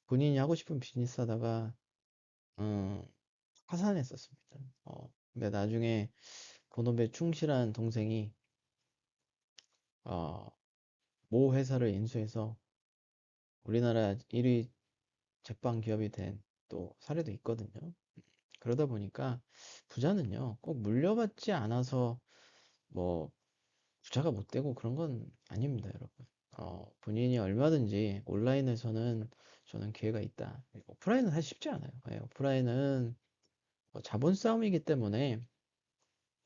본인이 하고 싶은 비즈니스 하다가 음, 파산했었습니다. 근데 나중에 본업에 충실한 동생이 어, 모 회사를 인수해서 우리나라 1위 제빵 기업이 된 또 사례도 있거든요. 그러다 보니까 부자는요, 꼭 물려받지 않아서 뭐 부자가 못 되고 그런 건 아닙니다, 여러분. 본인이 얼마든지 온라인에서는 저는 기회가 있다. 오프라인은 사실 쉽지 않아요. 예, 오프라인은 뭐 자본 싸움이기 때문에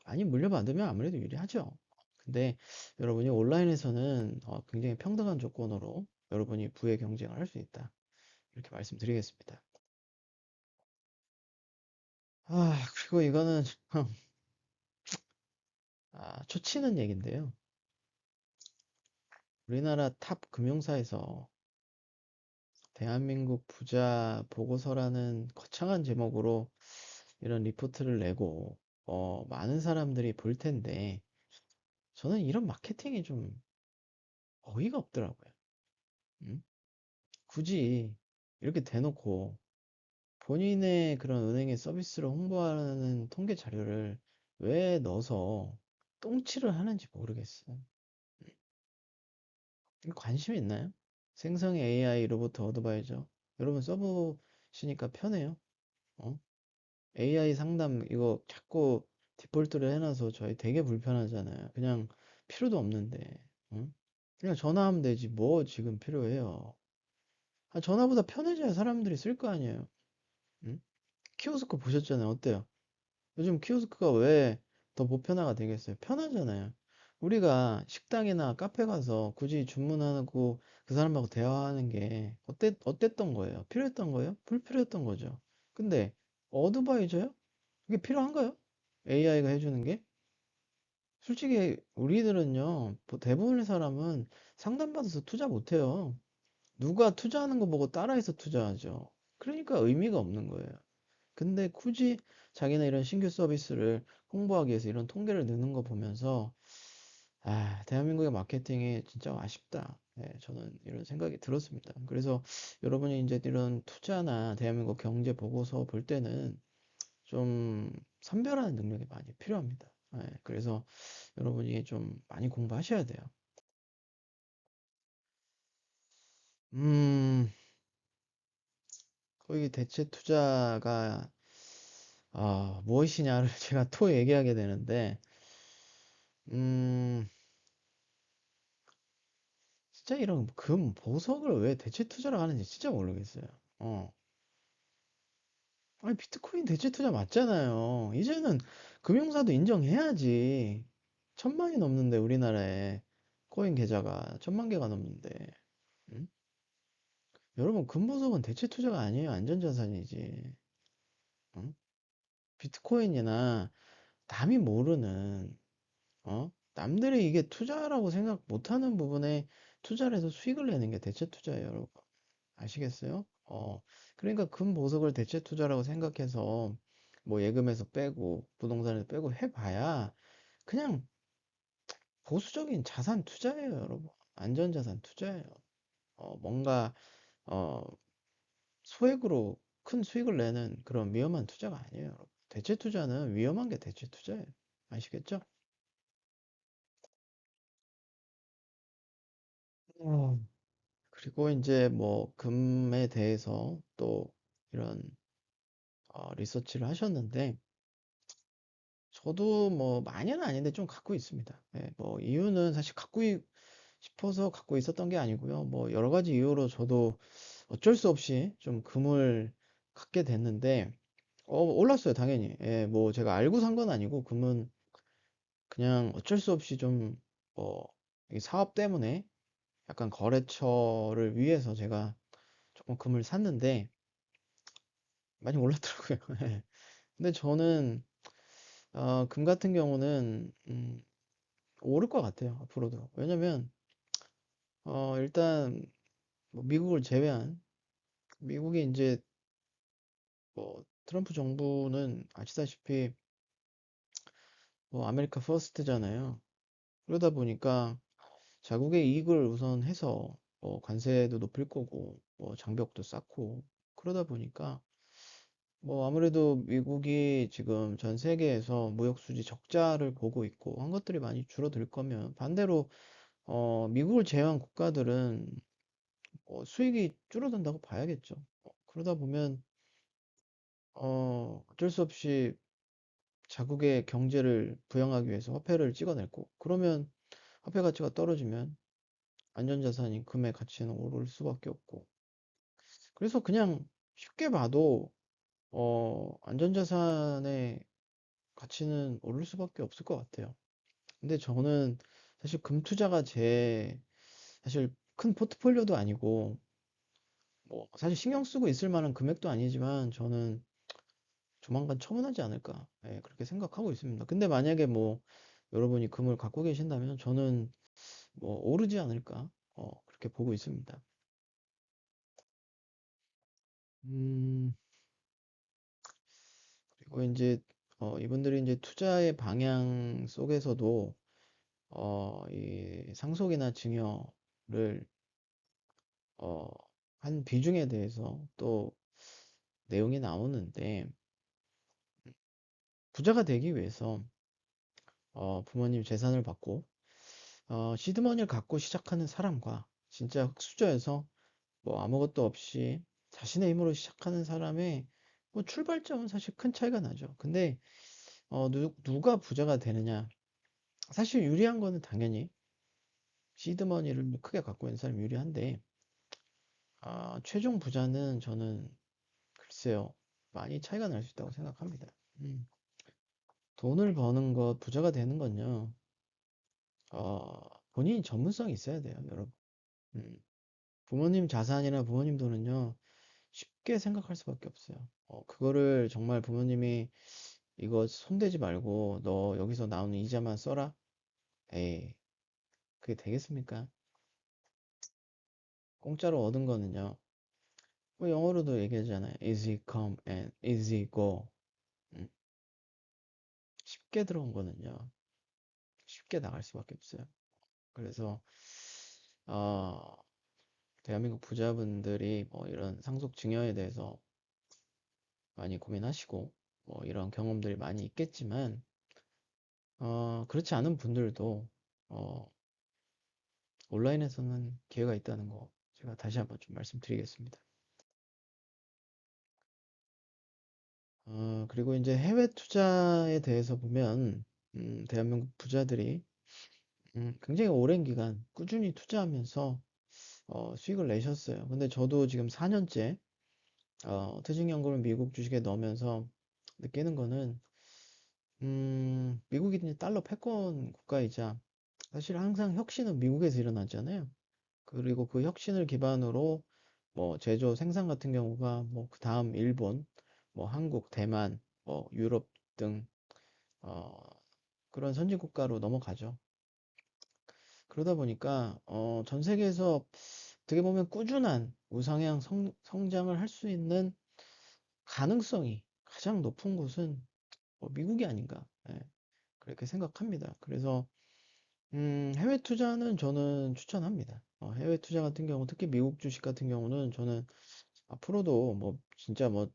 많이 물려받으면 아무래도 유리하죠. 근데 여러분이 온라인에서는 굉장히 평등한 조건으로 여러분이 부의 경쟁을 할 수 있다. 이렇게 말씀드리겠습니다. 그리고 이거는 초치는 얘기인데요. 우리나라 탑 금융사에서 대한민국 부자 보고서라는 거창한 제목으로 이런 리포트를 내고 많은 사람들이 볼 텐데 저는 이런 마케팅이 좀 어이가 없더라고요. 음? 굳이 이렇게 대놓고 본인의 그런 은행의 서비스를 홍보하는 통계 자료를 왜 넣어서 똥칠을 하는지 모르겠어요. 이거 관심 있나요? 생성의 AI 로봇 어드바이저. 여러분 써보시니까 편해요. 어? AI 상담 이거 자꾸 디폴트를 해놔서 저희 되게 불편하잖아요. 그냥 필요도 없는데. 응? 그냥 전화하면 되지. 뭐 지금 필요해요. 전화보다 편해져야 사람들이 쓸 거 아니에요. 응? 키오스크 보셨잖아요. 어때요? 요즘 키오스크가 왜 더 보편화가 되겠어요? 편하잖아요. 우리가 식당이나 카페 가서 굳이 주문하고 그 사람하고 대화하는 게 어땠던 거예요? 필요했던 거예요? 불필요했던 거죠. 근데 어드바이저요? 그게 필요한가요? AI가 해주는 게? 솔직히 우리들은요, 대부분의 사람은 상담받아서 투자 못해요. 누가 투자하는 거 보고 따라해서 투자하죠. 그러니까 의미가 없는 거예요. 근데 굳이 자기네 이런 신규 서비스를 홍보하기 위해서 이런 통계를 넣는 거 보면서 대한민국의 마케팅이 진짜 아쉽다. 네, 저는 이런 생각이 들었습니다. 그래서 여러분이 이제 이런 투자나 대한민국 경제 보고서 볼 때는 좀 선별하는 능력이 많이 필요합니다. 그래서 여러분이 좀 많이 공부하셔야 돼요. 음, 거기 대체 투자가 무엇이냐를 제가 또 얘기하게 되는데, 음, 진짜 이런 금 보석을 왜 대체 투자를 하는지 진짜 모르겠어요. 어. 아니, 비트코인 대체 투자 맞잖아요. 이제는 금융사도 인정해야지. 1,000만이 넘는데, 우리나라에. 코인 계좌가 1,000만 개가 넘는데. 응? 여러분, 금보석은 대체 투자가 아니에요. 안전자산이지. 응? 비트코인이나 남이 모르는, 남들이 이게 투자라고 생각 못하는 부분에 투자를 해서 수익을 내는 게 대체 투자예요, 여러분. 아시겠어요? 그러니까 금보석을 대체 투자라고 생각해서 뭐 예금에서 빼고 부동산에서 빼고 해봐야 그냥 보수적인 자산 투자예요, 여러분. 안전자산 투자예요. 뭔가 어, 소액으로 큰 수익을 내는 그런 위험한 투자가 아니에요, 여러분. 대체 투자는 위험한 게 대체 투자예요. 아시겠죠? 음. 그리고 이제 뭐 금에 대해서 또 이런 리서치를 하셨는데 저도 뭐 많이는 아닌데 좀 갖고 있습니다. 뭐 이유는 사실 싶어서 갖고 있었던 게 아니고요. 뭐 여러 가지 이유로 저도 어쩔 수 없이 좀 금을 갖게 됐는데 올랐어요, 당연히. 예, 뭐 제가 알고 산 건 아니고 금은 그냥 어쩔 수 없이 좀 뭐 이 사업 때문에 약간 거래처를 위해서 제가 조금 금을 샀는데 많이 올랐더라고요. 예. 근데 저는 금 같은 경우는 오를 것 같아요, 앞으로도. 왜냐면 일단 뭐 미국을 제외한 미국이 이제 뭐 트럼프 정부는 아시다시피 뭐 아메리카 퍼스트잖아요. 그러다 보니까 자국의 이익을 우선해서 뭐 관세도 높일 거고 뭐 장벽도 쌓고 그러다 보니까 뭐 아무래도 미국이 지금 전 세계에서 무역 수지 적자를 보고 있고 한 것들이 많이 줄어들 거면 반대로 미국을 제외한 국가들은 수익이 줄어든다고 봐야겠죠. 그러다 보면 어쩔 수 없이 자국의 경제를 부양하기 위해서 화폐를 찍어낼 고 그러면 화폐 가치가 떨어지면 안전자산인 금의 가치는 오를 수밖에 없고 그래서 그냥 쉽게 봐도 안전자산의 가치는 오를 수밖에 없을 것 같아요. 근데 저는 사실 금 투자가 제 사실 큰 포트폴리오도 아니고 뭐 사실 신경 쓰고 있을 만한 금액도 아니지만 저는 조만간 처분하지 않을까 그렇게 생각하고 있습니다. 근데 만약에 뭐 여러분이 금을 갖고 계신다면 저는 뭐 오르지 않을까 그렇게 보고 있습니다. 음, 그리고 이제 이분들이 이제 투자의 방향 속에서도 이 상속이나 증여를 어, 한 비중에 대해서 또 내용이 나오는데 부자가 되기 위해서 부모님 재산을 받고 시드머니를 갖고 시작하는 사람과 진짜 흙수저에서 뭐 아무것도 없이 자신의 힘으로 시작하는 사람의 뭐 출발점은 사실 큰 차이가 나죠. 근데 누가 부자가 되느냐? 사실 유리한 거는 당연히 시드머니를 크게 갖고 있는 사람이 유리한데 최종 부자는 저는 글쎄요 많이 차이가 날 수 있다고 생각합니다. 음, 돈을 버는 것, 부자가 되는 건요. 본인이 전문성이 있어야 돼요, 여러분. 음, 부모님 자산이나 부모님 돈은요, 쉽게 생각할 수밖에 없어요. 그거를 정말 부모님이 이거 손대지 말고 너 여기서 나오는 이자만 써라? 에이, 그게 되겠습니까? 공짜로 얻은 거는요. 뭐 영어로도 얘기하잖아요. easy come and easy go. 음, 쉽게 들어온 거는요. 쉽게 나갈 수밖에 없어요. 그래서 어, 대한민국 부자분들이 뭐 이런 상속 증여에 대해서 많이 고민하시고 뭐 이런 경험들이 많이 있겠지만 그렇지 않은 분들도 어, 온라인에서는 기회가 있다는 거 제가 다시 한번 좀 말씀드리겠습니다. 그리고 이제 해외 투자에 대해서 보면 대한민국 부자들이 굉장히 오랜 기간 꾸준히 투자하면서 수익을 내셨어요. 근데 저도 지금 4년째 퇴직연금을 미국 주식에 넣으면서 느끼는 거는 미국이 이제 달러 패권 국가이자 사실 항상 혁신은 미국에서 일어났잖아요. 그리고 그 혁신을 기반으로 뭐 제조 생산 같은 경우가 뭐 그 다음 일본, 뭐 한국, 대만, 뭐 유럽 등 어, 그런 선진 국가로 넘어가죠. 그러다 보니까 전 세계에서 어떻게 보면 꾸준한 우상향 성장을 할 수 있는 가능성이 가장 높은 곳은 미국이 아닌가 그렇게 생각합니다. 그래서 해외 투자는 저는 추천합니다. 해외 투자 같은 경우 특히 미국 주식 같은 경우는 저는 앞으로도 뭐 진짜 뭐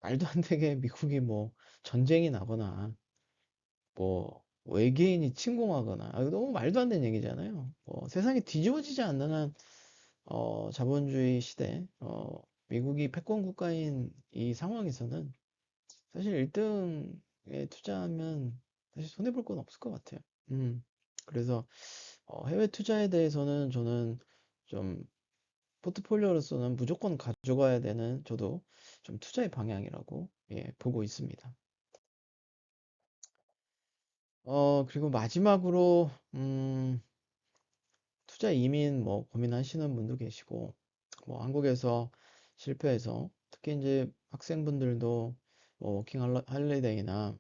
말도 안 되게 미국이 뭐 전쟁이 나거나 뭐 외계인이 침공하거나 이거 너무 말도 안 되는 얘기잖아요. 세상이 뒤집어지지 않는 한 자본주의 시대 미국이 패권 국가인 이 상황에서는 사실 1등에 투자하면 사실 손해 볼 건 없을 것 같아요. 그래서 해외 투자에 대해서는 저는 좀 포트폴리오로서는 무조건 가져가야 되는 저도 좀 투자의 방향이라고 보고 있습니다. 그리고 마지막으로 투자 이민 뭐 고민하시는 분도 계시고 뭐 한국에서 실패해서 특히 이제 학생분들도 뭐 워킹 할리데이나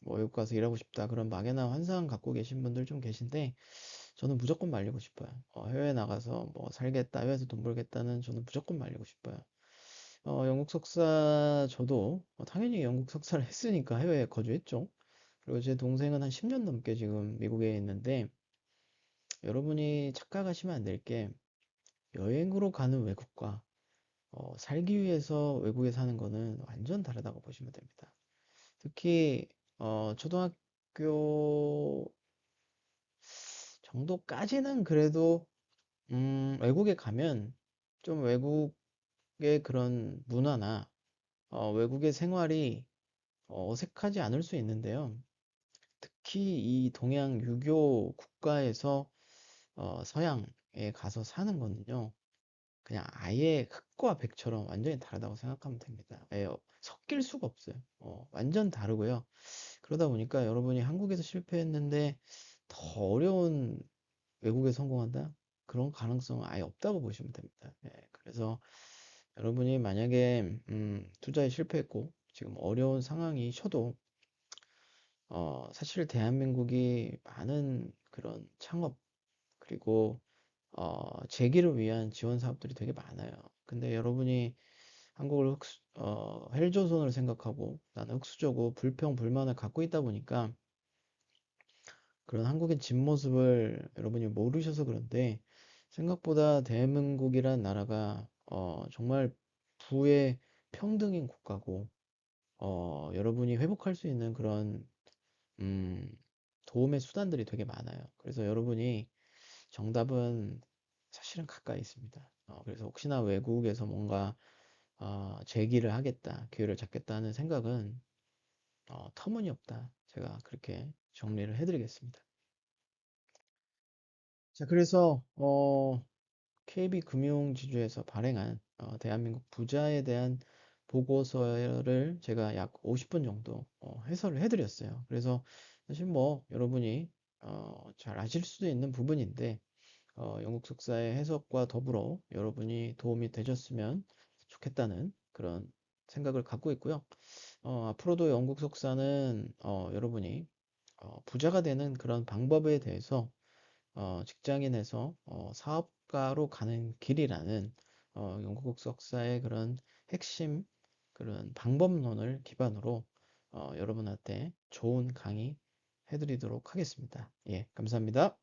뭐 외국 가서 일하고 싶다 그런 막연한 환상 갖고 계신 분들 좀 계신데 저는 무조건 말리고 싶어요. 해외에 나가서 뭐 살겠다, 해외에서 돈 벌겠다는 저는 무조건 말리고 싶어요. 영국 석사 저도 당연히 영국 석사를 했으니까 해외에 거주했죠. 그리고 제 동생은 한 10년 넘게 지금 미국에 있는데 여러분이 착각하시면 안 될 게 여행으로 가는 외국과 살기 위해서 외국에 사는 거는 완전 다르다고 보시면 됩니다. 특히 초등학교 정도까지는 그래도 외국에 가면 좀 외국의 그런 문화나 외국의 생활이 어색하지 않을 수 있는데요. 특히 이 동양 유교 국가에서 서양에 가서 사는 거는요. 그냥 아예 흙과 백처럼 완전히 다르다고 생각하면 됩니다. 섞일 수가 없어요. 완전 다르고요. 그러다 보니까 여러분이 한국에서 실패했는데 더 어려운 외국에 성공한다? 그런 가능성은 아예 없다고 보시면 됩니다. 그래서 여러분이 만약에 투자에 실패했고 지금 어려운 상황이셔도 사실 대한민국이 많은 그런 창업 그리고 재기를 위한 지원 사업들이 되게 많아요. 근데 여러분이 한국을 헬조선으로 생각하고 나는 흑수저고 불평, 불만을 갖고 있다 보니까 그런 한국의 진모습을 여러분이 모르셔서 그런데 생각보다 대한민국이란 나라가 정말 부의 평등인 국가고 여러분이 회복할 수 있는 그런 음, 도움의 수단들이 되게 많아요. 그래서 여러분이 정답은 사실은 가까이 있습니다. 그래서 혹시나 외국에서 뭔가 재기를 하겠다, 기회를 잡겠다 하는 생각은 터무니없다. 제가 그렇게 정리를 해드리겠습니다. 자, 그래서 KB금융지주에서 발행한 대한민국 부자에 대한 보고서를 제가 약 50분 정도 해설을 해드렸어요. 그래서 사실 뭐 여러분이 잘 아실 수도 있는 부분인데 영국 석사의 해석과 더불어 여러분이 도움이 되셨으면 좋겠다는 그런 생각을 갖고 있고요. 앞으로도 영국 석사는 여러분이 부자가 되는 그런 방법에 대해서 직장인에서 사업가로 가는 길이라는 영국 석사의 그런 핵심 그런 방법론을 기반으로 여러분한테 좋은 강의 해드리도록 하겠습니다. 예, 감사합니다.